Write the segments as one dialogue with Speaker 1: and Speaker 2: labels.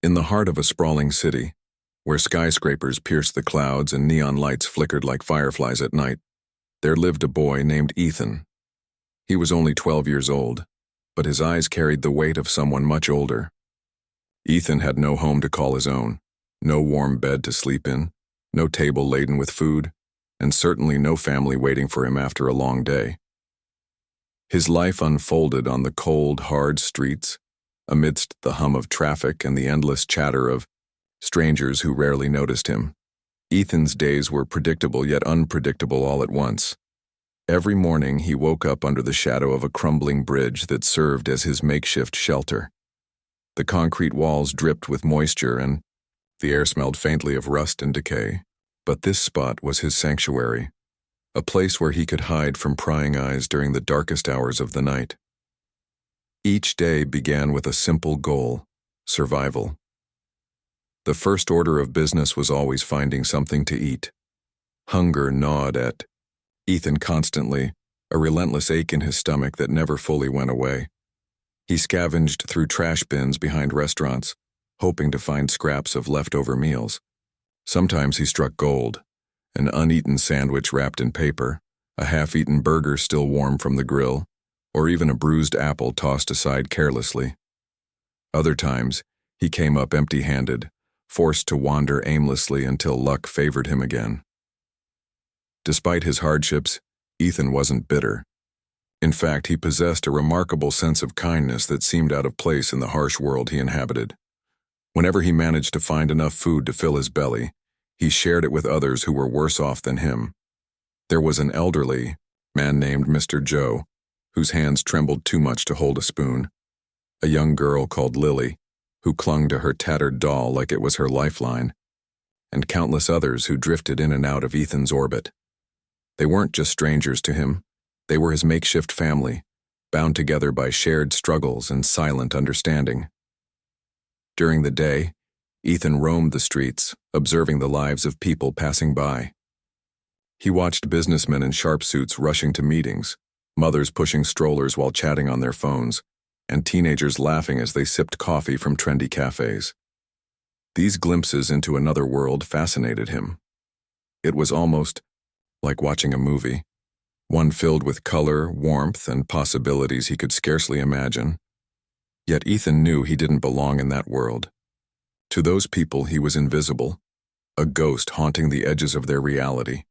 Speaker 1: In the heart of a sprawling city, where skyscrapers pierced the clouds and neon lights flickered like fireflies at night, there lived a boy named Ethan. He was only 12 years old, but his eyes carried the weight of someone much older. Ethan had no home to call his own, no warm bed to sleep in, no table laden with food, and certainly no family waiting for him after a long day. His life unfolded on the cold, hard streets, amidst the hum of traffic and the endless chatter of strangers who rarely noticed him. Ethan's days were predictable yet unpredictable all at once. Every morning he woke up under the shadow of a crumbling bridge that served as his makeshift shelter. The concrete walls dripped with moisture and the air smelled faintly of rust and decay. But this spot was his sanctuary, a place where he could hide from prying eyes during the darkest hours of the night. Each day began with a simple goal: survival. The first order of business was always finding something to eat. Hunger gnawed at Ethan constantly, a relentless ache in his stomach that never fully went away. He scavenged through trash bins behind restaurants, hoping to find scraps of leftover meals. Sometimes he struck gold: an uneaten sandwich wrapped in paper, a half-eaten burger still warm from the grill, or even a bruised apple tossed aside carelessly. Other times, he came up empty-handed, forced to wander aimlessly until luck favored him again. Despite his hardships, Ethan wasn't bitter. In fact, he possessed a remarkable sense of kindness that seemed out of place in the harsh world he inhabited. Whenever he managed to find enough food to fill his belly, he shared it with others who were worse off than him. There was an elderly man named Mr. Joe, whose hands trembled too much to hold a spoon, a young girl called Lily, who clung to her tattered doll like it was her lifeline, and countless others who drifted in and out of Ethan's orbit. They weren't just strangers to him, they were his makeshift family, bound together by shared struggles and silent understanding. During the day, Ethan roamed the streets, observing the lives of people passing by. He watched businessmen in sharp suits rushing to meetings, mothers pushing strollers while chatting on their phones, and teenagers laughing as they sipped coffee from trendy cafes. These glimpses into another world fascinated him. It was almost like watching a movie, one filled with color, warmth, and possibilities he could scarcely imagine. Yet Ethan knew he didn't belong in that world. To those people he was invisible, a ghost haunting the edges of their reality.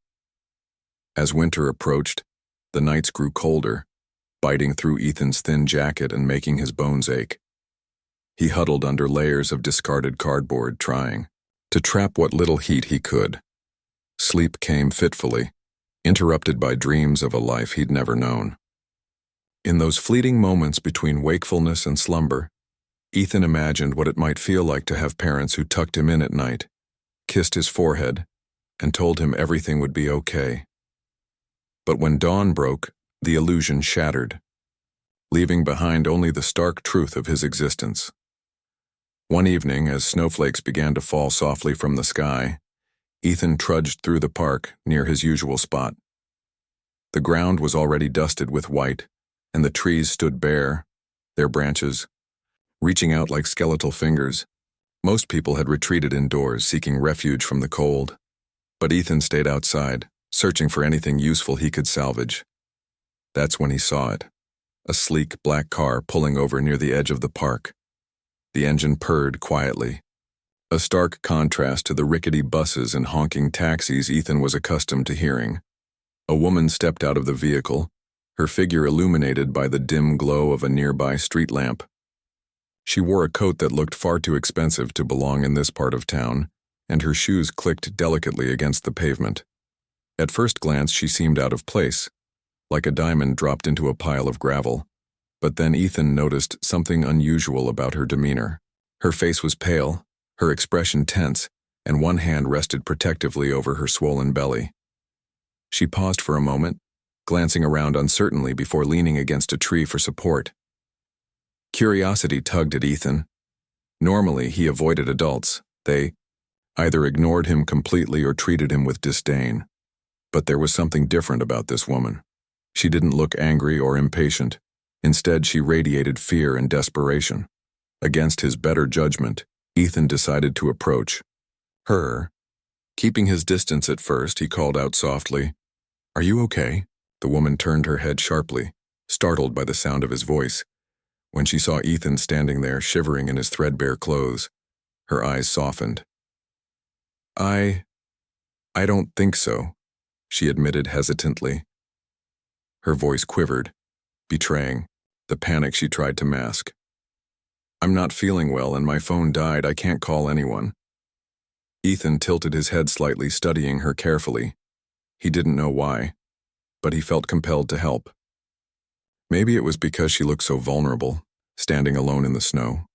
Speaker 1: As winter approached, the nights grew colder, biting through Ethan's thin jacket and making his bones ache. He huddled under layers of discarded cardboard, trying to trap what little heat he could. Sleep came fitfully, interrupted by dreams of a life he'd never known. In those fleeting moments between wakefulness and slumber, Ethan imagined what it might feel like to have parents who tucked him in at night, kissed his forehead, and told him everything would be okay. But when dawn broke, the illusion shattered, leaving behind only the stark truth of his existence. One evening, as snowflakes began to fall softly from the sky, Ethan trudged through the park near his usual spot. The ground was already dusted with white, and the trees stood bare, their branches reaching out like skeletal fingers. Most people had retreated indoors, seeking refuge from the cold. But Ethan stayed outside, searching for anything useful he could salvage. That's when he saw it, a sleek black car pulling over near the edge of the park. The engine purred quietly, a stark contrast to the rickety buses and honking taxis Ethan was accustomed to hearing. A woman stepped out of the vehicle, her figure illuminated by the dim glow of a nearby street lamp. She wore a coat that looked far too expensive to belong in this part of town, and her shoes clicked delicately against the pavement. At first glance, she seemed out of place, like a diamond dropped into a pile of gravel. But then Ethan noticed something unusual about her demeanor. Her face was pale, her expression tense, and one hand rested protectively over her swollen belly. She paused for a moment, glancing around uncertainly before leaning against a tree for support. Curiosity tugged at Ethan. Normally, he avoided adults. They either ignored him completely or treated him with disdain. But there was something different about this woman. She didn't look angry or impatient. Instead, she radiated fear and desperation. Against his better judgment, Ethan decided to approach her. Keeping his distance at first, he called out softly, "Are you okay?" The woman turned her head sharply, startled by the sound of his voice. When she saw Ethan standing there, shivering in his threadbare clothes, her eyes softened. I don't think so," she admitted hesitantly. Her voice quivered, betraying the panic she tried to mask. "I'm not feeling well and my phone died. I can't call anyone." Ethan tilted his head slightly, studying her carefully. He didn't know why, but he felt compelled to help. Maybe it was because she looked so vulnerable, standing alone in the snow.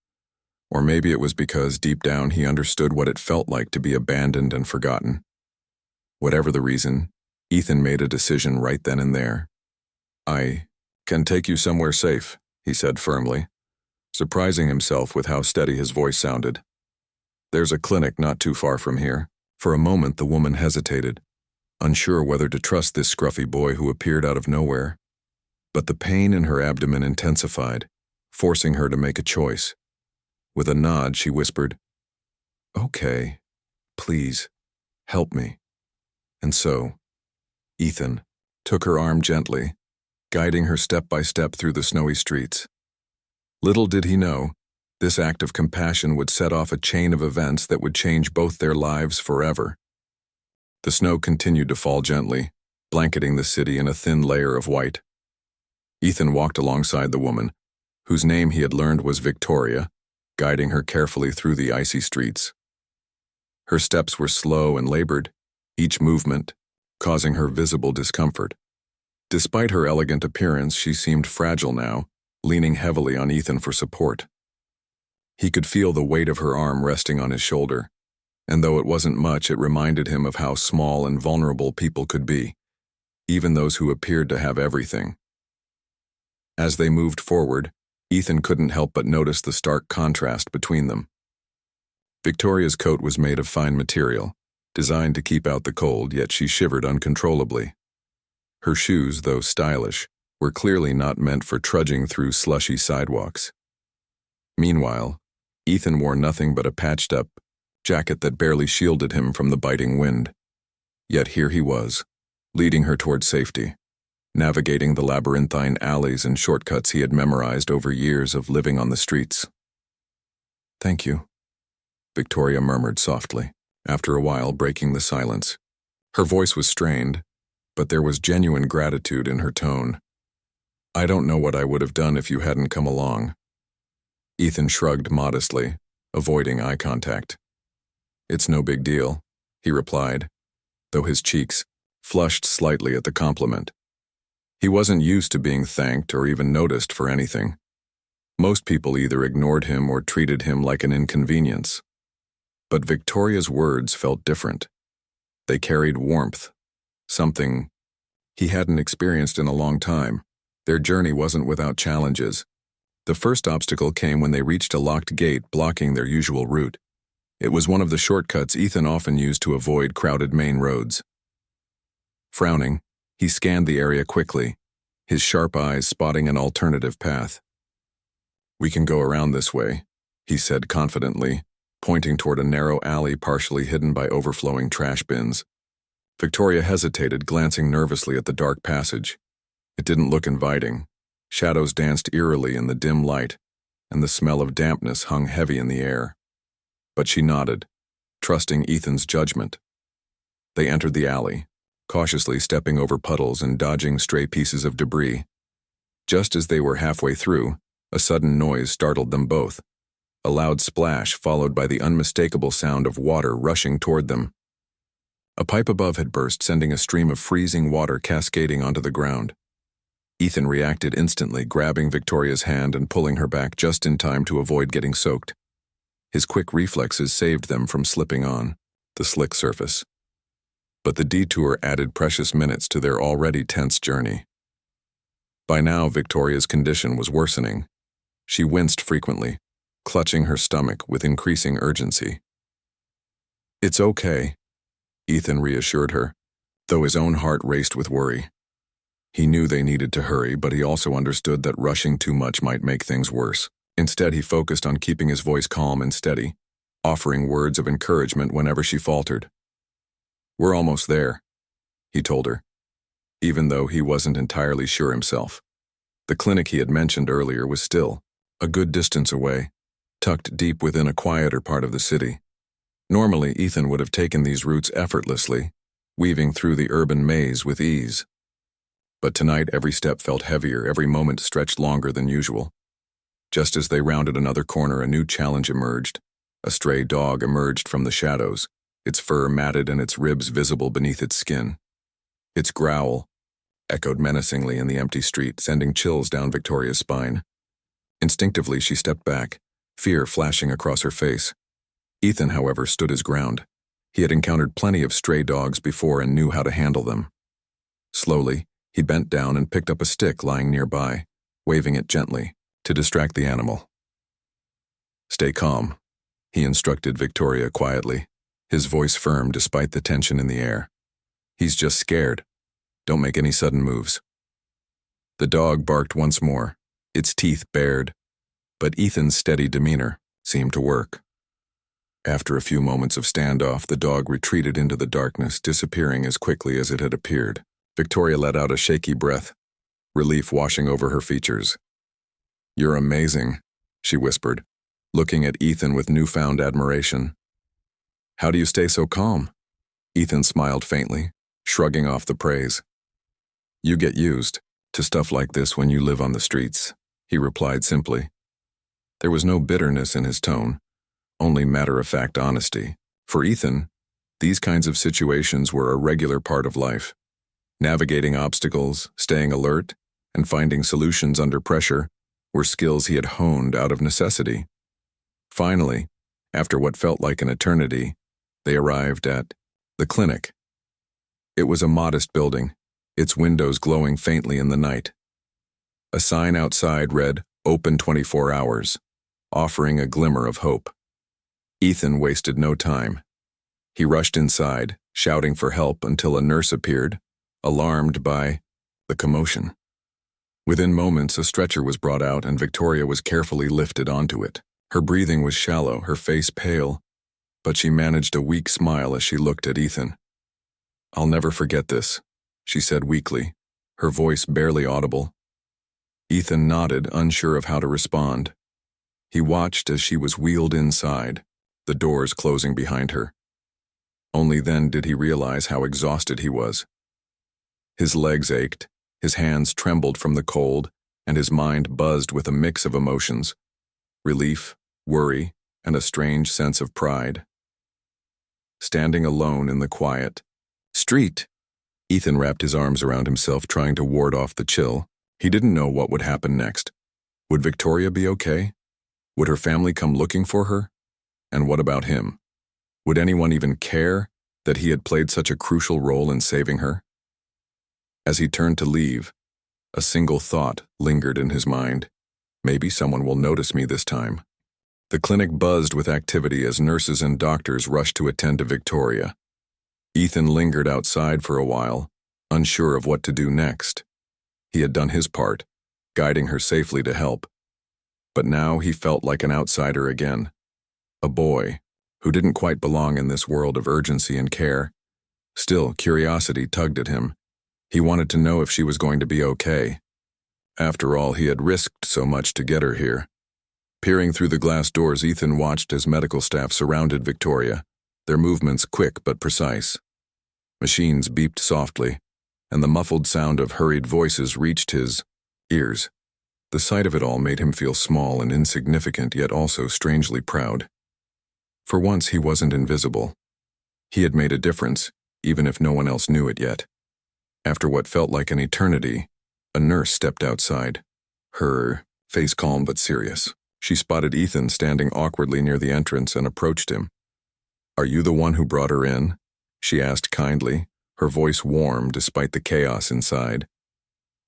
Speaker 1: Or maybe it was because deep down he understood what it felt like to be abandoned and forgotten. Whatever the reason, Ethan made a decision right then and there. "I can take you somewhere safe," he said firmly, surprising himself with how steady his voice sounded. "There's a clinic not too far from here." For a moment the woman hesitated, unsure whether to trust this scruffy boy who appeared out of nowhere. But the pain in her abdomen intensified, forcing her to make a choice. With a nod, she whispered, "Okay, please, help me." And so, Ethan took her arm gently, guiding her step by step through the snowy streets. Little did he know, this act of compassion would set off a chain of events that would change both their lives forever. The snow continued to fall gently, blanketing the city in a thin layer of white. Ethan walked alongside the woman, whose name he had learned was Victoria, guiding her carefully through the icy streets. Her steps were slow and labored, each movement causing her visible discomfort. Despite her elegant appearance, she seemed fragile now, leaning heavily on Ethan for support. He could feel the weight of her arm resting on his shoulder, and though it wasn't much, it reminded him of how small and vulnerable people could be, even those who appeared to have everything. As they moved forward, Ethan couldn't help but notice the stark contrast between them. Victoria's coat was made of fine material, designed to keep out the cold, yet she shivered uncontrollably. Her shoes, though stylish, were clearly not meant for trudging through slushy sidewalks. Meanwhile, Ethan wore nothing but a patched-up jacket that barely shielded him from the biting wind. Yet here he was, leading her toward safety, navigating the labyrinthine alleys and shortcuts he had memorized over years of living on the streets. "Thank you," Victoria murmured softly, after a while breaking the silence. Her voice was strained, but there was genuine gratitude in her tone. "I don't know what I would have done if you hadn't come along." Ethan shrugged modestly, avoiding eye contact. "It's no big deal," he replied, though his cheeks flushed slightly at the compliment. He wasn't used to being thanked or even noticed for anything. Most people either ignored him or treated him like an inconvenience. But Victoria's words felt different. They carried warmth, something he hadn't experienced in a long time. Their journey wasn't without challenges. The first obstacle came when they reached a locked gate blocking their usual route. It was one of the shortcuts Ethan often used to avoid crowded main roads. Frowning, he scanned the area quickly, his sharp eyes spotting an alternative path. "We can go around this way," he said confidently, pointing toward a narrow alley partially hidden by overflowing trash bins. Victoria hesitated, glancing nervously at the dark passage. It didn't look inviting. Shadows danced eerily in the dim light, and the smell of dampness hung heavy in the air. But she nodded, trusting Ethan's judgment. They entered the alley, cautiously stepping over puddles and dodging stray pieces of debris. Just as they were halfway through, a sudden noise startled them both. A loud splash followed by the unmistakable sound of water rushing toward them. A pipe above had burst, sending a stream of freezing water cascading onto the ground. Ethan reacted instantly, grabbing Victoria's hand and pulling her back just in time to avoid getting soaked. His quick reflexes saved them from slipping on the slick surface. But the detour added precious minutes to their already tense journey. By now, Victoria's condition was worsening. She winced frequently, clutching her stomach with increasing urgency. "It's okay," Ethan reassured her, though his own heart raced with worry. He knew they needed to hurry, but he also understood that rushing too much might make things worse. Instead, he focused on keeping his voice calm and steady. offering words of encouragement whenever she faltered. "We're almost there," he told her, even though he wasn't entirely sure himself. The clinic he had mentioned earlier was still a good distance away, tucked deep within a quieter part of the city. Normally, Ethan would have taken these routes effortlessly, weaving through the urban maze with ease. But tonight, every step felt heavier, every moment stretched longer than usual. Just as they rounded another corner, a new challenge emerged. A stray dog emerged from the shadows, its fur matted and its ribs visible beneath its skin. Its growl echoed menacingly in the empty street, sending chills down Victoria's spine. Instinctively, she stepped back, fear flashing across her face. Ethan, however, stood his ground. He had encountered plenty of stray dogs before and knew how to handle them. Slowly, he bent down and picked up a stick lying nearby, waving it gently to distract the animal. "Stay calm," he instructed Victoria quietly, his voice firm despite the tension in the air. "He's just scared. Don't make any sudden moves." The dog barked once more, its teeth bared, but Ethan's steady demeanor seemed to work. After a few moments of standoff, the dog retreated into the darkness, disappearing as quickly as it had appeared. Victoria let out a shaky breath, relief washing over her features. "You're amazing," she whispered, looking at Ethan with newfound admiration. "How do you stay so calm?" Ethan smiled faintly, shrugging off the praise. "You get used to stuff like this when you live on the streets," he replied simply. There was no bitterness in his tone, only matter-of-fact honesty. For Ethan, these kinds of situations were a regular part of life. Navigating obstacles, staying alert, and finding solutions under pressure were skills he had honed out of necessity. Finally, after what felt like an eternity, they arrived at the clinic. It was a modest building, its windows glowing faintly in the night. A sign outside read, "Open 24 hours," offering a glimmer of hope. Ethan wasted no time. He rushed inside, shouting for help until a nurse appeared, alarmed by the commotion. Within moments, a stretcher was brought out and Victoria was carefully lifted onto it. Her breathing was shallow, her face pale, but she managed a weak smile as she looked at Ethan. "I'll never forget this," she said weakly, her voice barely audible. Ethan nodded, unsure of how to respond. He watched as she was wheeled inside, the doors closing behind her. Only then did he realize how exhausted he was. His legs ached, his hands trembled from the cold, and his mind buzzed with a mix of emotions: relief, worry, and a strange sense of pride. Standing alone in the quiet street, Ethan wrapped his arms around himself, trying to ward off the chill. He didn't know what would happen next. Would Victoria be okay? Would her family come looking for her? And what about him? Would anyone even care that he had played such a crucial role in saving her? As he turned to leave, a single thought lingered in his mind. Maybe someone will notice me this time. The clinic buzzed with activity as nurses and doctors rushed to attend to Victoria. Ethan lingered outside for a while, unsure of what to do next. He had done his part, guiding her safely to help. But now he felt like an outsider again. A boy who didn't quite belong in this world of urgency and care. Still, curiosity tugged at him. He wanted to know if she was going to be okay. After all, he had risked so much to get her here. Peering through the glass doors, Ethan watched as medical staff surrounded Victoria, their movements quick but precise. Machines beeped softly, and the muffled sound of hurried voices reached his ears. The sight of it all made him feel small and insignificant, yet also strangely proud. For once, he wasn't invisible. He had made a difference, even if no one else knew it yet. After what felt like an eternity, a nurse stepped outside, her face calm but serious. She spotted Ethan standing awkwardly near the entrance and approached him. "Are you the one who brought her in?" she asked kindly, her voice warm despite the chaos inside.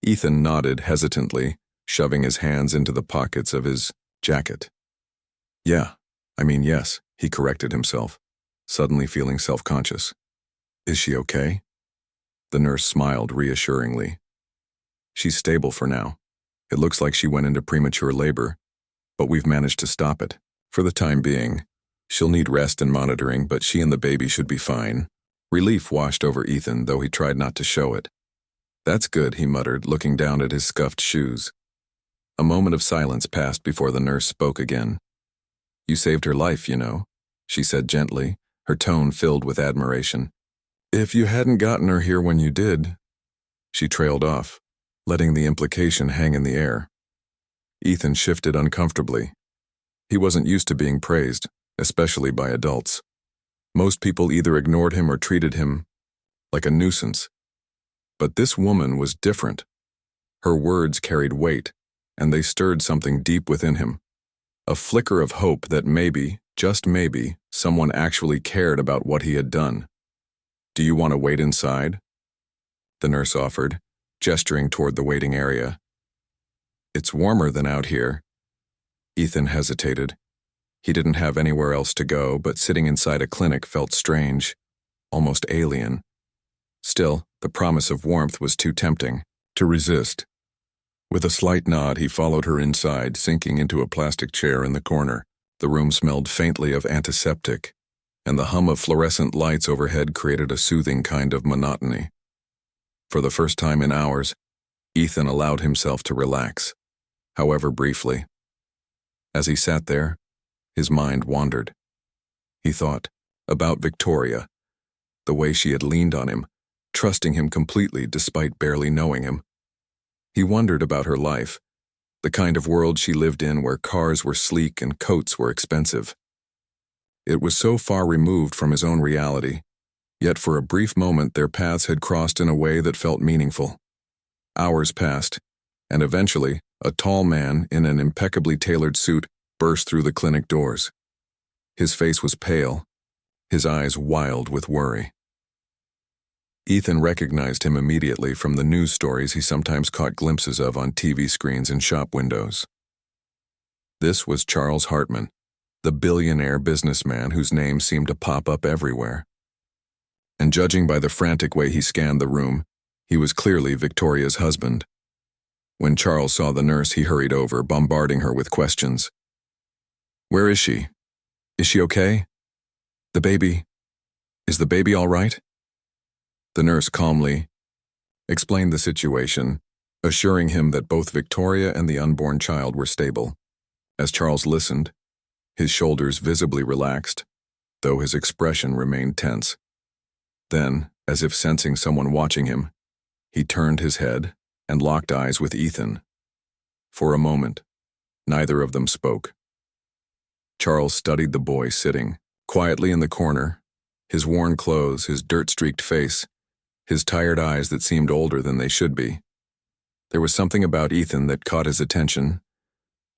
Speaker 1: Ethan nodded hesitantly, shoving his hands into the pockets of his jacket. Yes, he corrected himself, suddenly feeling self-conscious. "Is she okay?" The nurse smiled reassuringly. "She's stable for now. It looks like she went into premature labor, but we've managed to stop it, for the time being. She'll need rest and monitoring, but she and the baby should be fine. Relief washed over Ethan, though he tried not to show it. That's good, he muttered, looking down at his scuffed shoes. A moment of silence passed before the nurse spoke again. You saved her life, you know, she said gently, her tone filled with admiration. If you hadn't gotten her here when you did, she trailed off, letting the implication hang in the air. Ethan shifted uncomfortably. He wasn't used to being praised, especially by adults. Most people either ignored him or treated him like a nuisance. But this woman was different. Her words carried weight, and they stirred something deep within him. A flicker of hope that maybe, just maybe, someone actually cared about what he had done. Do you want to wait inside? The nurse offered, gesturing toward the waiting area. It's warmer than out here. Ethan hesitated. He didn't have anywhere else to go, but sitting inside a clinic felt strange, almost alien. Still, the promise of warmth was too tempting to resist. With a slight nod, he followed her inside, sinking into a plastic chair in the corner. The room smelled faintly of antiseptic, and the hum of fluorescent lights overhead created a soothing kind of monotony. For the first time in hours, Ethan allowed himself to relax, however briefly. As he sat there, his mind wandered. He thought about Victoria, the way she had leaned on him, trusting him completely despite barely knowing him. He wondered about her life, the kind of world she lived in where cars were sleek and coats were expensive. It was so far removed from his own reality, yet for a brief moment their paths had crossed in a way that felt meaningful. Hours passed, and eventually, a tall man in an impeccably tailored suit burst through the clinic doors. His face was pale, his eyes wild with worry. Ethan recognized him immediately from the news stories he sometimes caught glimpses of on TV screens and shop windows. This was Charles Hartman, the billionaire businessman whose name seemed to pop up everywhere. And judging by the frantic way he scanned the room, he was clearly Victoria's husband. When Charles saw the nurse, he hurried over, bombarding her with questions. Where is she? Is she okay? The baby? Is the baby all right? The nurse calmly explained the situation, assuring him that both Victoria and the unborn child were stable. As Charles listened, his shoulders visibly relaxed, though his expression remained tense. Then, as if sensing someone watching him, he turned his head and locked eyes with Ethan. For a moment, neither of them spoke. Charles studied the boy sitting quietly in the corner, his worn clothes, his dirt-streaked face, his tired eyes that seemed older than they should be. There was something about Ethan that caught his attention,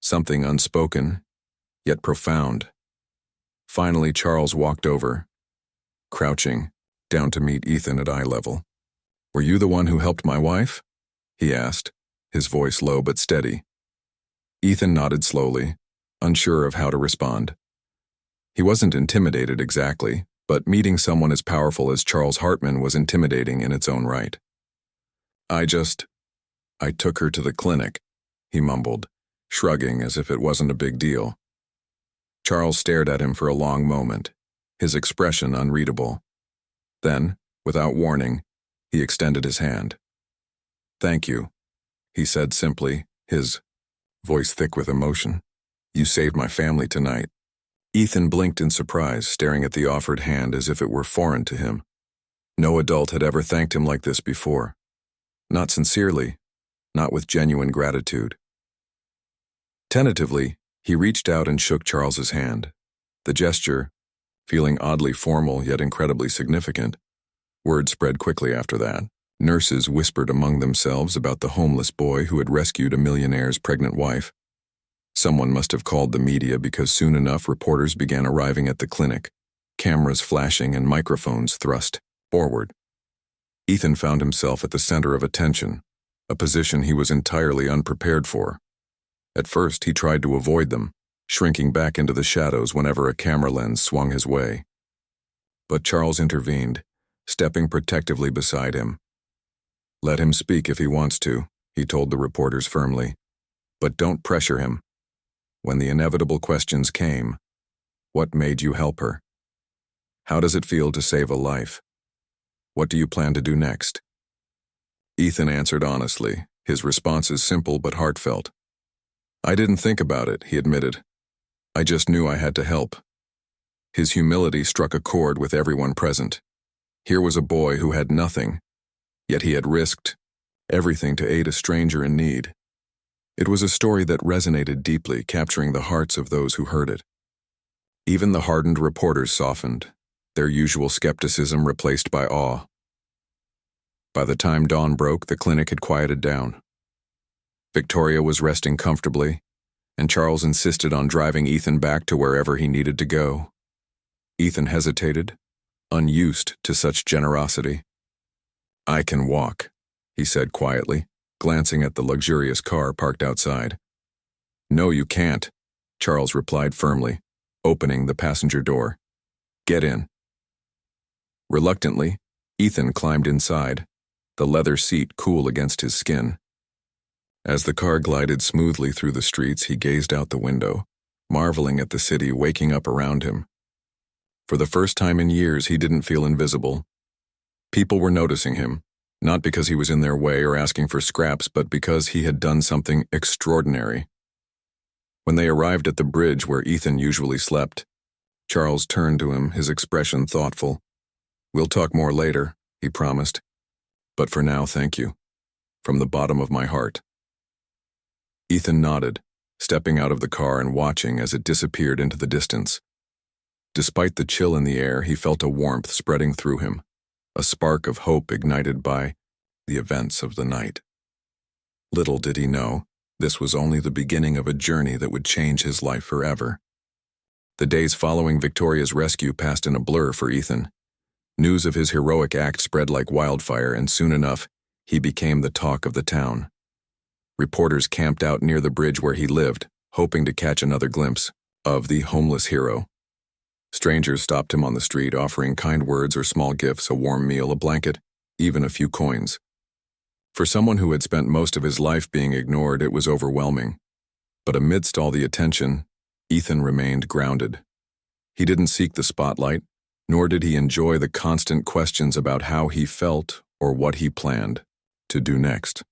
Speaker 1: something unspoken, yet profound. Finally, Charles walked over, crouching, down to meet Ethan at eye level. Were you the one who helped my wife? He asked, his voice low but steady. Ethan nodded slowly, unsure of how to respond. He wasn't intimidated exactly, but meeting someone as powerful as Charles Hartman was intimidating in its own right. I took her to the clinic, he mumbled, shrugging as if it wasn't a big deal. Charles stared at him for a long moment, his expression unreadable. Then, without warning, he extended his hand. Thank you, he said simply, his voice thick with emotion. You saved my family tonight. Ethan blinked in surprise, staring at the offered hand as if it were foreign to him. No adult had ever thanked him like this before. Not sincerely, not with genuine gratitude. Tentatively, he reached out and shook Charles's hand. The gesture, feeling oddly formal yet incredibly significant. Word spread quickly after that. Nurses whispered among themselves about the homeless boy who had rescued a millionaire's pregnant wife. Someone must have called the media because soon enough reporters began arriving at the clinic, cameras flashing and microphones thrust forward. Ethan found himself at the center of attention, a position he was entirely unprepared for. At first, he tried to avoid them, shrinking back into the shadows whenever a camera lens swung his way. But Charles intervened, stepping protectively beside him. Let him speak if he wants to, he told the reporters firmly. But don't pressure him. When the inevitable questions came, What made you help her? How does it feel to save a life? What do you plan to do next? Ethan answered honestly, his responses simple but heartfelt. I didn't think about it, he admitted. I just knew I had to help. His humility struck a chord with everyone present. Here was a boy who had nothing, yet he had risked everything to aid a stranger in need. It was a story that resonated deeply, capturing the hearts of those who heard it. Even the hardened reporters softened, their usual skepticism replaced by awe. By the time dawn broke, the clinic had quieted down. Victoria was resting comfortably, and Charles insisted on driving Ethan back to wherever he needed to go. Ethan hesitated, unused to such generosity. I can walk, he said quietly, glancing at the luxurious car parked outside. No, you can't, Charles replied firmly, opening the passenger door. Get in. Reluctantly, Ethan climbed inside, the leather seat cool against his skin. As the car glided smoothly through the streets, he gazed out the window, marveling at the city waking up around him. For the first time in years, he didn't feel invisible. People were noticing him, not because he was in their way or asking for scraps, but because he had done something extraordinary. When they arrived at the bridge where Ethan usually slept, Charles turned to him, his expression thoughtful. We'll talk more later, he promised. But for now, thank you. From the bottom of my heart. Ethan nodded, stepping out of the car and watching as it disappeared into the distance. Despite the chill in the air, he felt a warmth spreading through him, a spark of hope ignited by the events of the night. Little did he know, this was only the beginning of a journey that would change his life forever. The days following Victoria's rescue passed in a blur for Ethan. News of his heroic act spread like wildfire, and soon enough, he became the talk of the town. Reporters camped out near the bridge where he lived, hoping to catch another glimpse of the homeless hero. Strangers stopped him on the street, offering kind words or small gifts, a warm meal, a blanket, even a few coins. For someone who had spent most of his life being ignored, it was overwhelming. But amidst all the attention, Ethan remained grounded. He didn't seek the spotlight, nor did he enjoy the constant questions about how he felt or what he planned to do next.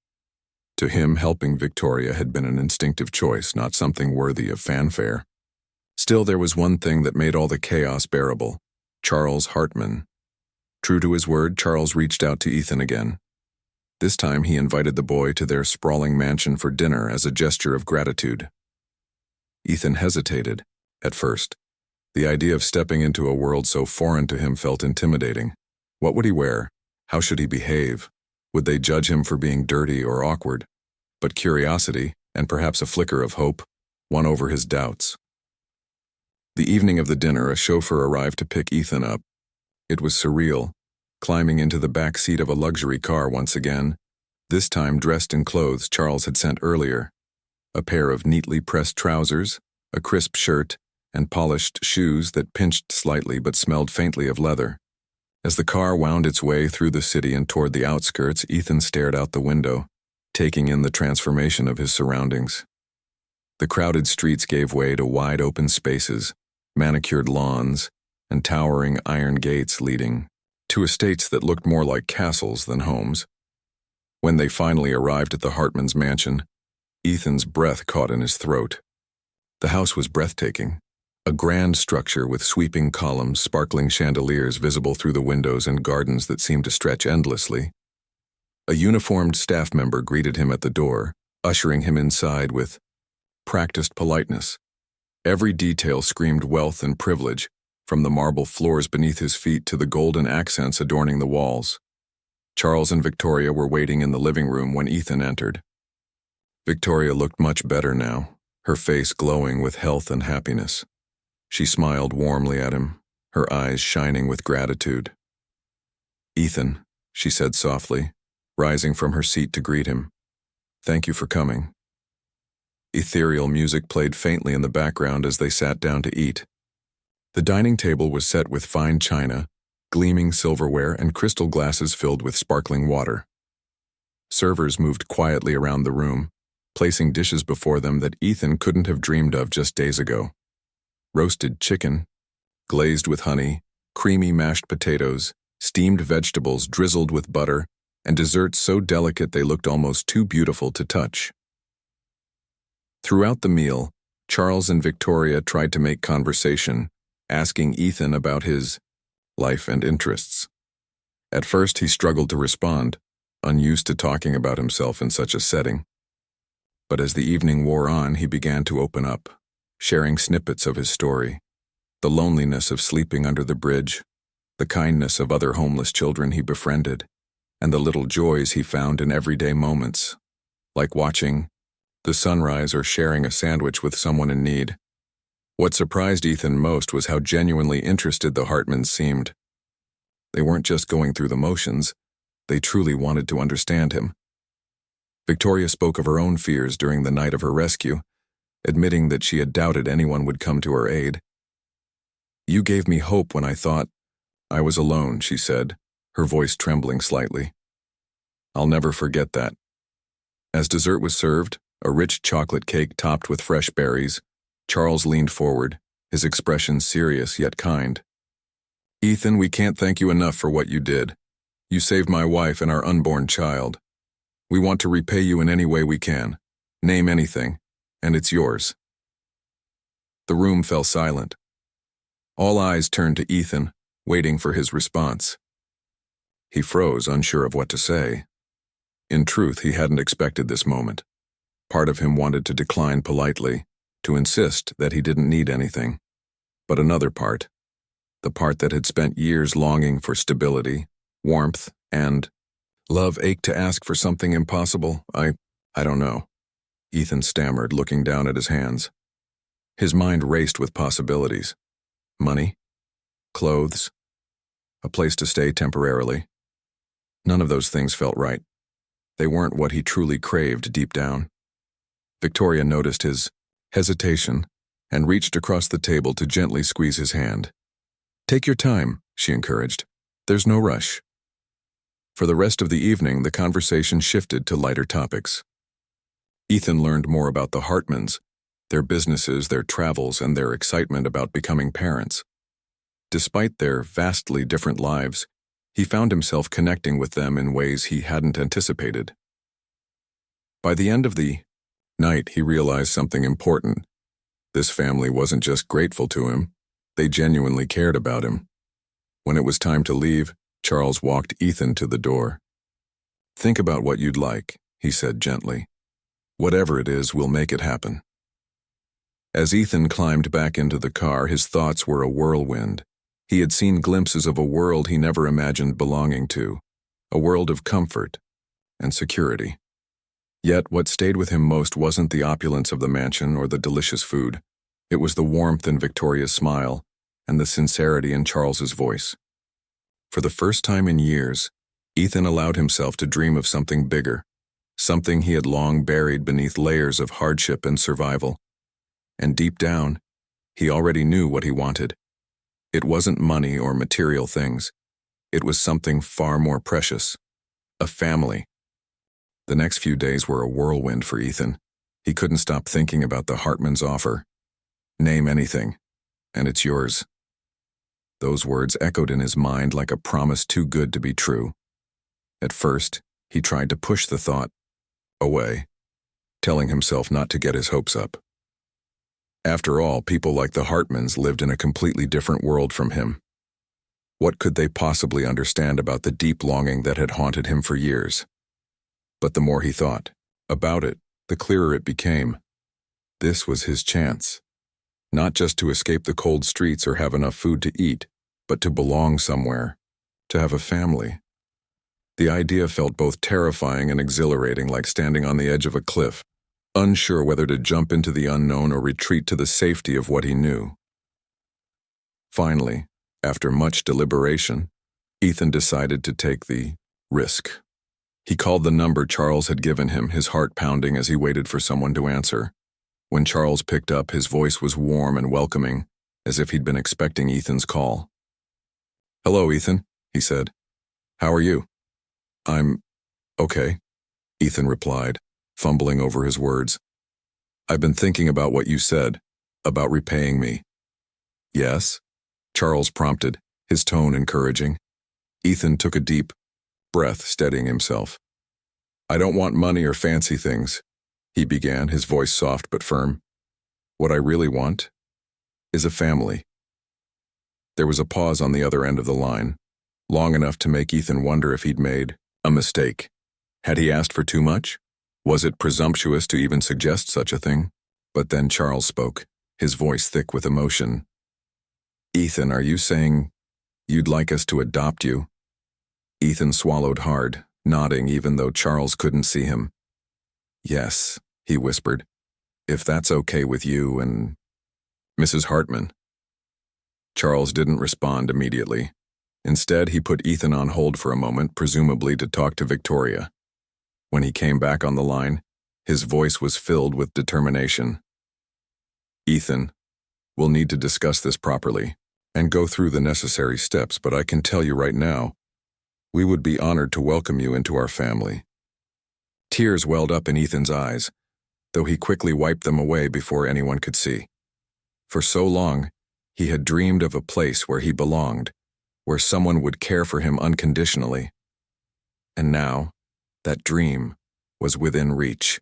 Speaker 1: To him, helping Victoria had been an instinctive choice, not something worthy of fanfare. Still, there was one thing that made all the chaos bearable: Charles Hartman. True to his word, Charles reached out to Ethan again. This time he invited the boy to their sprawling mansion for dinner as a gesture of gratitude. Ethan hesitated, at first. The idea of stepping into a world so foreign to him felt intimidating. What would he wear? How should he behave? Would they judge him for being dirty or awkward? But curiosity, and perhaps a flicker of hope, won over his doubts. The evening of the dinner, a chauffeur arrived to pick Ethan up. It was surreal, climbing into the back seat of a luxury car once again, this time dressed in clothes Charles had sent earlier. A pair of neatly pressed trousers, a crisp shirt, and polished shoes that pinched slightly but smelled faintly of leather. As the car wound its way through the city and toward the outskirts, Ethan stared out the window, taking in the transformation of his surroundings. The crowded streets gave way to wide open spaces, manicured lawns, and towering iron gates leading to estates that looked more like castles than homes. When they finally arrived at the Hartman's mansion, Ethan's breath caught in his throat. The house was breathtaking. A grand structure with sweeping columns, sparkling chandeliers visible through the windows, and gardens that seemed to stretch endlessly. A uniformed staff member greeted him at the door, ushering him inside with practiced politeness. Every detail screamed wealth and privilege, from the marble floors beneath his feet to the golden accents adorning the walls. Charles and Victoria were waiting in the living room when Ethan entered. Victoria looked much better now, her face glowing with health and happiness. She smiled warmly at him, her eyes shining with gratitude. "Ethan," she said softly, rising from her seat to greet him. "Thank you for coming." Ethereal music played faintly in the background as they sat down to eat. The dining table was set with fine china, gleaming silverware, and crystal glasses filled with sparkling water. Servers moved quietly around the room, placing dishes before them that Ethan couldn't have dreamed of just days ago. roasted chicken, glazed with honey, creamy mashed potatoes, steamed vegetables drizzled with butter, and desserts so delicate they looked almost too beautiful to touch. Throughout the meal, Charles and Victoria tried to make conversation, asking Ethan about his life and interests. At first, he struggled to respond, unused to talking about himself in such a setting. But as the evening wore on, he began to open up, sharing snippets of his story, the loneliness of sleeping under the bridge, the kindness of other homeless children he befriended, and the little joys he found in everyday moments, like watching the sunrise or sharing a sandwich with someone in need. What surprised Ethan most was how genuinely interested the Hartmans seemed. They weren't just going through the motions, they truly wanted to understand him. Victoria spoke of her own fears during the night of her rescue, admitting that she had doubted anyone would come to her aid. "You gave me hope when I thought I was alone," she said, her voice trembling slightly. "I'll never forget that." As dessert was served, a rich chocolate cake topped with fresh berries, Charles leaned forward, his expression serious yet kind. "Ethan, we can't thank you enough for what you did. You saved my wife and our unborn child. We want to repay you in any way we can. Name anything, and it's yours." The room fell silent. All eyes turned to Ethan, waiting for his response. He froze, unsure of what to say. In truth, he hadn't expected this moment. Part of him wanted to decline politely, to insist that he didn't need anything. But another part, the part that had spent years longing for stability, warmth, and love, ached to ask for something impossible. I don't know," Ethan stammered, looking down at his hands. His mind raced with possibilities. Money, clothes, a place to stay temporarily. None of those things felt right. They weren't what he truly craved deep down. Victoria noticed his hesitation and reached across the table to gently squeeze his hand. "Take your time," she encouraged. "There's no rush." For the rest of the evening, the conversation shifted to lighter topics. Ethan learned more about the Hartmans, their businesses, their travels, and their excitement about becoming parents. Despite their vastly different lives, he found himself connecting with them in ways he hadn't anticipated. By the end of the night, he realized something important. This family wasn't just grateful to him, they genuinely cared about him. When it was time to leave, Charles walked Ethan to the door. "Think about what you'd like," he said gently. "Whatever it is, we'll make it happen." As Ethan climbed back into the car, his thoughts were a whirlwind. He had seen glimpses of a world he never imagined belonging to, a world of comfort and security. Yet what stayed with him most wasn't the opulence of the mansion or the delicious food. It was the warmth in Victoria's smile and the sincerity in Charles's voice. For the first time in years, Ethan allowed himself to dream of something bigger, something he had long buried beneath layers of hardship and survival. And deep down, he already knew what he wanted. It wasn't money or material things. It was something far more precious, a family. The next few days were a whirlwind for Ethan. He couldn't stop thinking about the Hartmans' offer. "Name anything, and it's yours." Those words echoed in his mind like a promise too good to be true. At first, he tried to push the thought away, telling himself not to get his hopes up. After all, people like the Hartmans lived in a completely different world from him. What could they possibly understand about the deep longing that had haunted him for years? But the more he thought about it, the clearer it became. This was his chance. Not just to escape the cold streets or have enough food to eat, but to belong somewhere, to have a family. The idea felt both terrifying and exhilarating, like standing on the edge of a cliff, unsure whether to jump into the unknown or retreat to the safety of what he knew. Finally, after much deliberation, Ethan decided to take the risk. He called the number Charles had given him, his heart pounding as he waited for someone to answer. When Charles picked up, his voice was warm and welcoming, as if he'd been expecting Ethan's call. "Hello, Ethan," he said. "How are you?" "I'm okay," Ethan replied, fumbling over his words. "I've been thinking about what you said, about repaying me. Yes? Charles prompted, his tone encouraging. Ethan took a deep breath, steadying himself. I don't want money or fancy things, he began, his voice soft but firm. What I really want is a family. There was a pause on the other end of the line, long enough to make Ethan wonder if he'd made a mistake. Had he asked for too much? Was it presumptuous to even suggest such a thing? But then Charles spoke, his voice thick with emotion. Ethan, are you saying you'd like us to adopt you? Ethan swallowed hard, nodding even though Charles couldn't see him. Yes, he whispered, if that's okay with you and Mrs. Hartman. Charles didn't respond immediately. Instead, he put Ethan on hold for a moment, presumably to talk to Victoria. When he came back on the line, his voice was filled with determination. Ethan, we'll need to discuss this properly and go through the necessary steps, but I can tell you right now, we would be honored to welcome you into our family. Tears welled up in Ethan's eyes, though he quickly wiped them away before anyone could see. For so long, he had dreamed of a place where he belonged, where someone would care for him unconditionally. And now, that dream was within reach.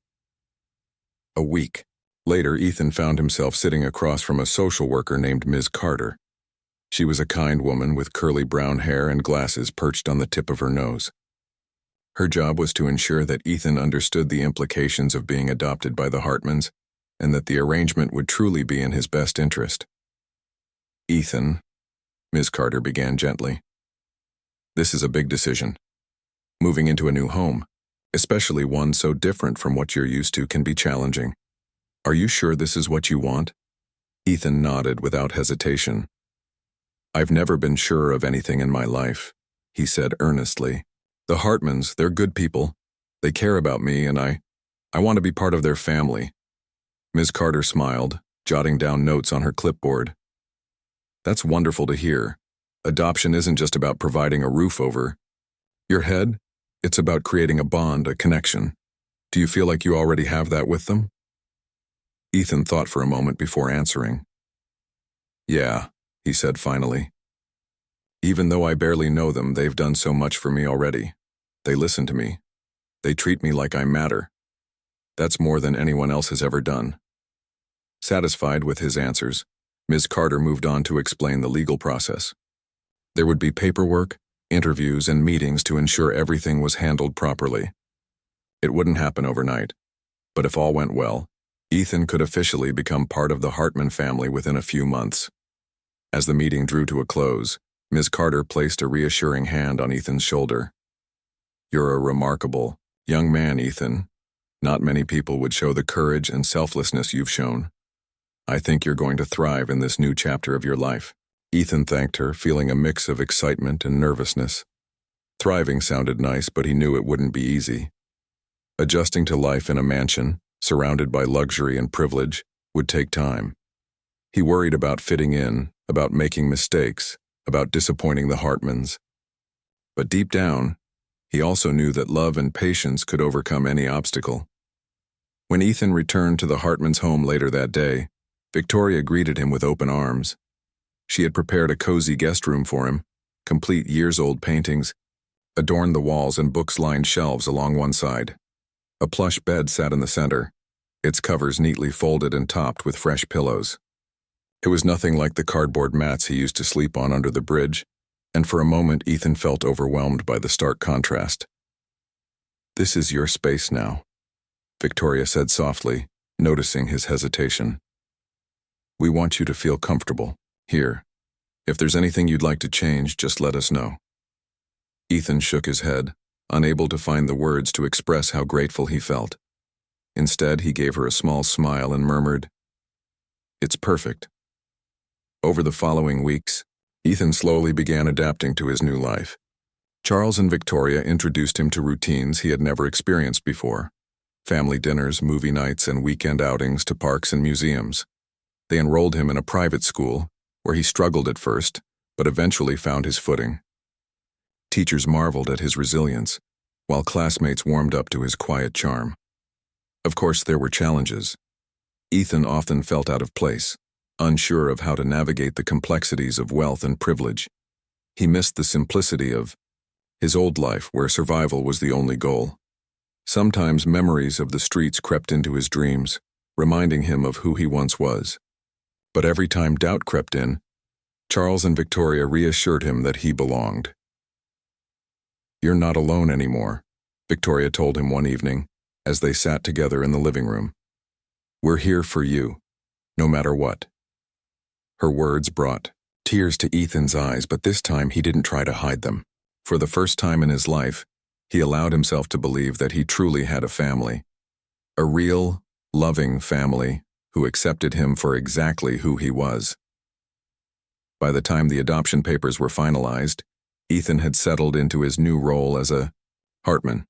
Speaker 1: A week later, Ethan found himself sitting across from a social worker named Ms. Carter. She was a kind woman with curly brown hair and glasses perched on the tip of her nose. Her job was to ensure that Ethan understood the implications of being adopted by the Hartmans and that the arrangement would truly be in his best interest. Ethan, Ms. Carter began gently, this is a big decision. Moving into a new home, especially one so different from what you're used to, can be challenging. Are you sure this is what you want? Ethan nodded without hesitation. I've never been sure of anything in my life, he said earnestly. The Hartmans, they're good people. They care about me, and I want to be part of their family. Ms. Carter smiled, jotting down notes on her clipboard. That's wonderful to hear. Adoption isn't just about providing a roof over your head. It's about creating a bond, a connection. Do you feel like you already have that with them? Ethan thought for a moment before answering. Yeah, he said finally. Even though I barely know them, they've done so much for me already. They listen to me. They treat me like I matter. That's more than anyone else has ever done. Satisfied with his answers, Ms. Carter moved on to explain the legal process. There would be paperwork, interviews, and meetings to ensure everything was handled properly. It wouldn't happen overnight, but if all went well, Ethan could officially become part of the Hartman family within a few months. As the meeting drew to a close, Ms. Carter placed a reassuring hand on Ethan's shoulder. You're a remarkable young man, Ethan. Not many people would show the courage and selflessness you've shown. I think you're going to thrive in this new chapter of your life. Ethan thanked her, feeling a mix of excitement and nervousness. Thriving sounded nice, but he knew it wouldn't be easy. Adjusting to life in a mansion, surrounded by luxury and privilege, would take time. He worried about fitting in, about making mistakes, about disappointing the Hartmans. But deep down, he also knew that love and patience could overcome any obstacle. When Ethan returned to the Hartmans' home later that day, Victoria greeted him with open arms. She had prepared a cozy guest room for him. Complete years-old paintings adorned the walls and books-lined shelves along one side. A plush bed sat in the center, its covers neatly folded and topped with fresh pillows. It was nothing like the cardboard mats he used to sleep on under the bridge, and for a moment Ethan felt overwhelmed by the stark contrast. This is your space now, Victoria said softly, noticing his hesitation. We want you to feel comfortable here. If there's anything you'd like to change, just let us know. Ethan shook his head, unable to find the words to express how grateful he felt. Instead, he gave her a small smile and murmured, It's perfect. Over the following weeks, Ethan slowly began adapting to his new life. Charles and Victoria introduced him to routines he had never experienced before. Family dinners, movie nights, and weekend outings to parks and museums. They enrolled him in a private school, where he struggled at first, but eventually found his footing. Teachers marveled at his resilience, while classmates warmed up to his quiet charm. Of course, there were challenges. Ethan often felt out of place, unsure of how to navigate the complexities of wealth and privilege. He missed the simplicity of his old life, where survival was the only goal. Sometimes memories of the streets crept into his dreams, reminding him of who he once was. But every time doubt crept in, Charles and Victoria reassured him that he belonged. "You're not alone anymore," Victoria told him one evening, as they sat together in the living room. "We're here for you, no matter what." Her words brought tears to Ethan's eyes, but this time he didn't try to hide them. For the first time in his life, he allowed himself to believe that he truly had a family. A real, loving family who accepted him for exactly who he was. By the time the adoption papers were finalized, Ethan had settled into his new role as a Hartman.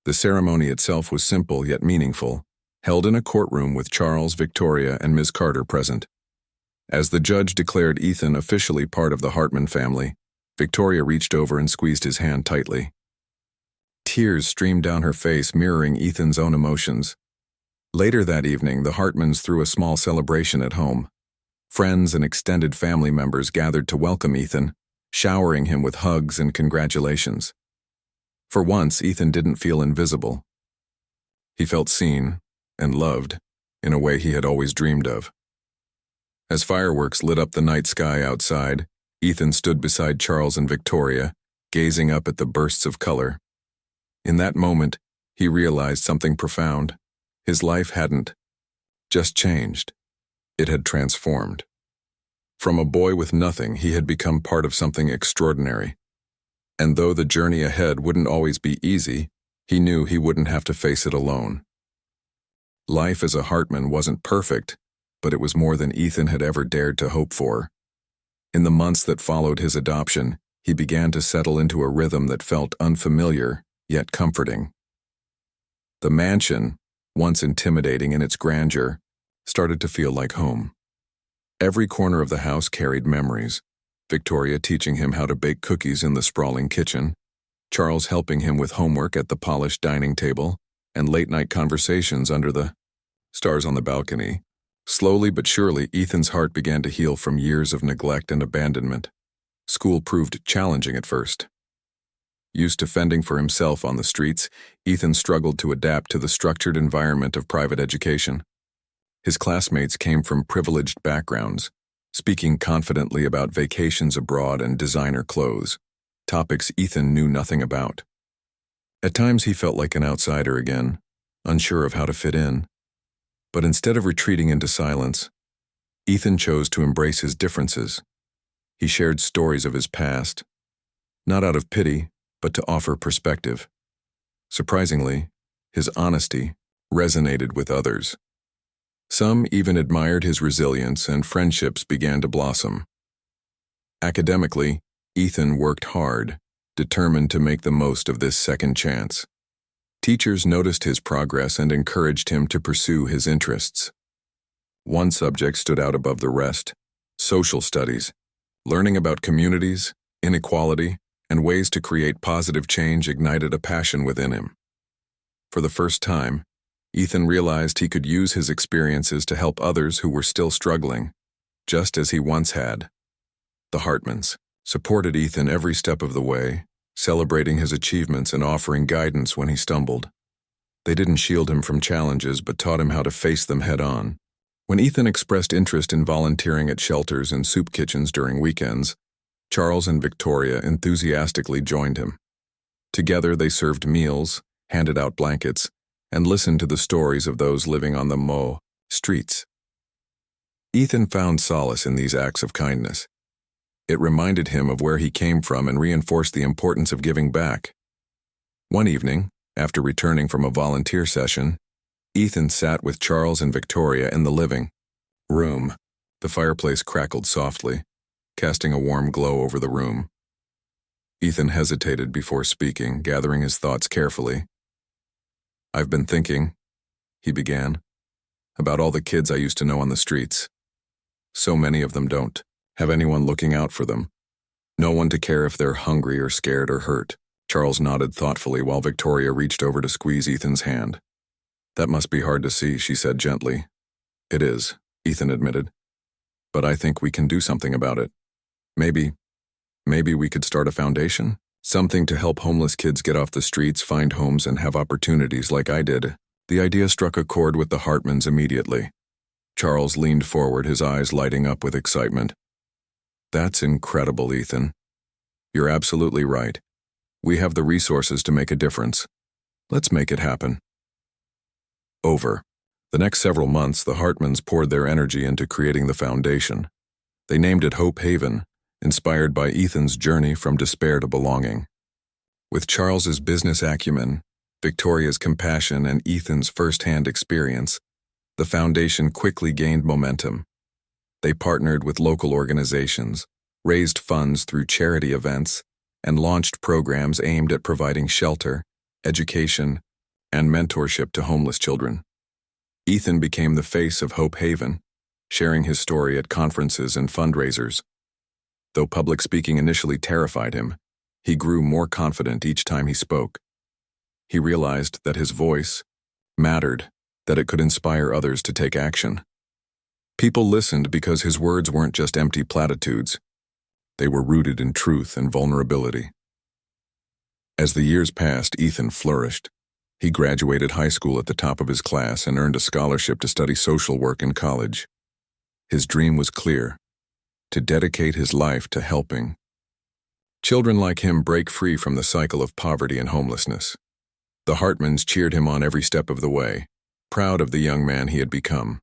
Speaker 1: The ceremony itself was simple yet meaningful, held in a courtroom with Charles, Victoria, and Ms. Carter present. As the judge declared Ethan officially part of the Hartman family, Victoria reached over and squeezed his hand tightly. Tears streamed down her face, mirroring Ethan's own emotions. Later that evening, the Hartmans threw a small celebration at home. Friends and extended family members gathered to welcome Ethan, showering him with hugs and congratulations. For once, Ethan didn't feel invisible. He felt seen and loved in a way he had always dreamed of. As fireworks lit up the night sky outside, Ethan stood beside Charles and Victoria, gazing up at the bursts of color. In that moment, he realized something profound. His life hadn't just changed. It had transformed. From a boy with nothing, he had become part of something extraordinary. And though the journey ahead wouldn't always be easy, he knew he wouldn't have to face it alone. Life as a Hartman wasn't perfect, but it was more than Ethan had ever dared to hope for. In the months that followed his adoption, he began to settle into a rhythm that felt unfamiliar, yet comforting. The mansion, once intimidating in its grandeur, started to feel like home. Every corner of the house carried memories. Victoria teaching him how to bake cookies in the sprawling kitchen, Charles helping him with homework at the polished dining table, and late-night conversations under the stars on the balcony. Slowly but surely, Ethan's heart began to heal from years of neglect and abandonment. School proved challenging at first. Used to fending for himself on the streets, Ethan struggled to adapt to the structured environment of private education. His classmates came from privileged backgrounds, speaking confidently about vacations abroad and designer clothes, topics Ethan knew nothing about. At times he felt like an outsider again, unsure of how to fit in. But instead of retreating into silence, Ethan chose to embrace his differences. He shared stories of his past, not out of pity, but to offer perspective. Surprisingly, his honesty resonated with others. Some even admired his resilience, and friendships began to blossom. Academically, Ethan worked hard, determined to make the most of this second chance. Teachers noticed his progress and encouraged him to pursue his interests. One subject stood out above the rest: social studies. Learning about communities, inequality, and ways to create positive change ignited a passion within him. For the first time, Ethan realized he could use his experiences to help others who were still struggling, just as he once had. The Hartmans supported Ethan every step of the way, celebrating his achievements and offering guidance when he stumbled. They didn't shield him from challenges, but taught him how to face them head-on. When Ethan expressed interest in volunteering at shelters and soup kitchens during weekends, Charles and Victoria enthusiastically joined him. Together they served meals, handed out blankets, and listened to the stories of those living on the streets. Ethan found solace in these acts of kindness. It reminded him of where he came from and reinforced the importance of giving back. One evening, after returning from a volunteer session, Ethan sat with Charles and Victoria in the living room. The fireplace crackled softly, casting a warm glow over the room. Ethan hesitated before speaking, gathering his thoughts carefully. "I've been thinking," he began, "about all the kids I used to know on the streets. So many of them don't have anyone looking out for them. No one to care if they're hungry or scared or hurt." Charles nodded thoughtfully while Victoria reached over to squeeze Ethan's hand. "That must be hard to see," she said gently. "It is," Ethan admitted. but I think we can do something about it. Maybe we could start a foundation? Something to help homeless kids get off the streets, find homes, and have opportunities like I did. The idea struck a chord with the Hartmans immediately. Charles leaned forward, his eyes lighting up with excitement. That's incredible, Ethan. You're absolutely right. We have the resources to make a difference. Let's make it happen. Over the next several months, the Hartmans poured their energy into creating the foundation. They named it Hope Haven, inspired by Ethan's journey from despair to belonging. With Charles's business acumen, Victoria's compassion, and Ethan's first-hand experience, the foundation quickly gained momentum. They partnered with local organizations, raised funds through charity events, and launched programs aimed at providing shelter, education, and mentorship to homeless children. Ethan became the face of Hope Haven, sharing his story at conferences and fundraisers. Though public speaking initially terrified him, he grew more confident each time he spoke. He realized that his voice mattered, that it could inspire others to take action. People listened because his words weren't just empty platitudes. They were rooted in truth and vulnerability. As the years passed, Ethan flourished. He graduated high school at the top of his class and earned a scholarship to study social work in college. His dream was clear: to dedicate his life to helping children like him break free from the cycle of poverty and homelessness. The Hartmans cheered him on every step of the way, proud of the young man he had become.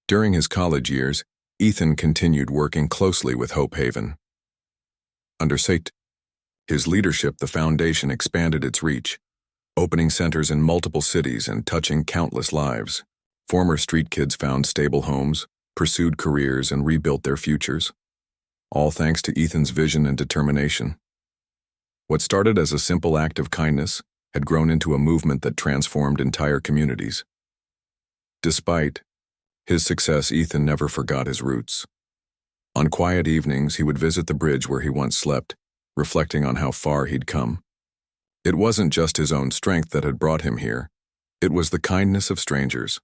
Speaker 1: During his college years, Ethan continued working closely with Hope Haven. Under his leadership, the foundation expanded its reach, opening centers in multiple cities and touching countless lives. Former street kids found stable homes, pursued careers, and rebuilt their futures, all thanks to Ethan's vision and determination. What started as a simple act of kindness had grown into a movement that transformed entire communities. Despite his success, Ethan never forgot his roots. On quiet evenings, he would visit the bridge where he once slept, reflecting on how far he'd come. It wasn't just his own strength that had brought him here. It was the kindness of strangers,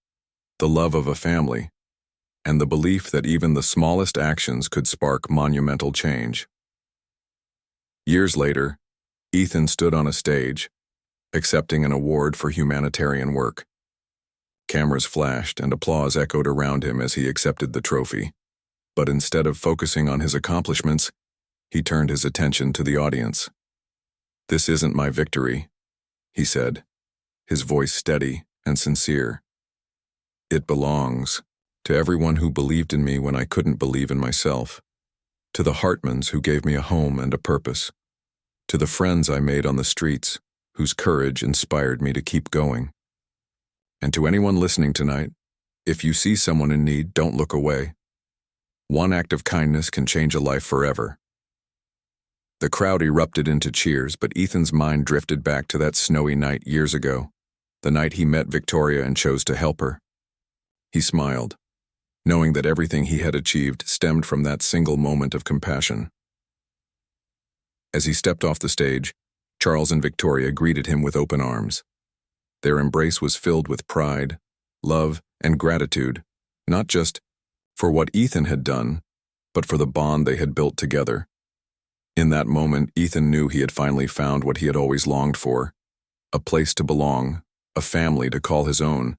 Speaker 1: the love of a family, and the belief that even the smallest actions could spark monumental change. Years later, Ethan stood on a stage, accepting an award for humanitarian work. Cameras flashed and applause echoed around him as he accepted the trophy. But instead of focusing on his accomplishments, he turned his attention to the audience. "This isn't my victory," he said, his voice steady and sincere. "It belongs to everyone who believed in me when I couldn't believe in myself, to the Hartmans who gave me a home and a purpose, to the friends I made on the streets whose courage inspired me to keep going. And to anyone listening tonight, if you see someone in need, don't look away. One act of kindness can change a life forever." The crowd erupted into cheers, but Ethan's mind drifted back to that snowy night years ago, the night he met Victoria and chose to help her. He smiled, knowing that everything he had achieved stemmed from that single moment of compassion. As he stepped off the stage, Charles and Victoria greeted him with open arms. Their embrace was filled with pride, love, and gratitude, not just for what Ethan had done, but for the bond they had built together. In that moment, Ethan knew he had finally found what he had always longed for: a place to belong, a family to call his own,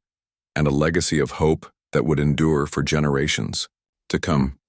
Speaker 1: and a legacy of hope that would endure for generations to come.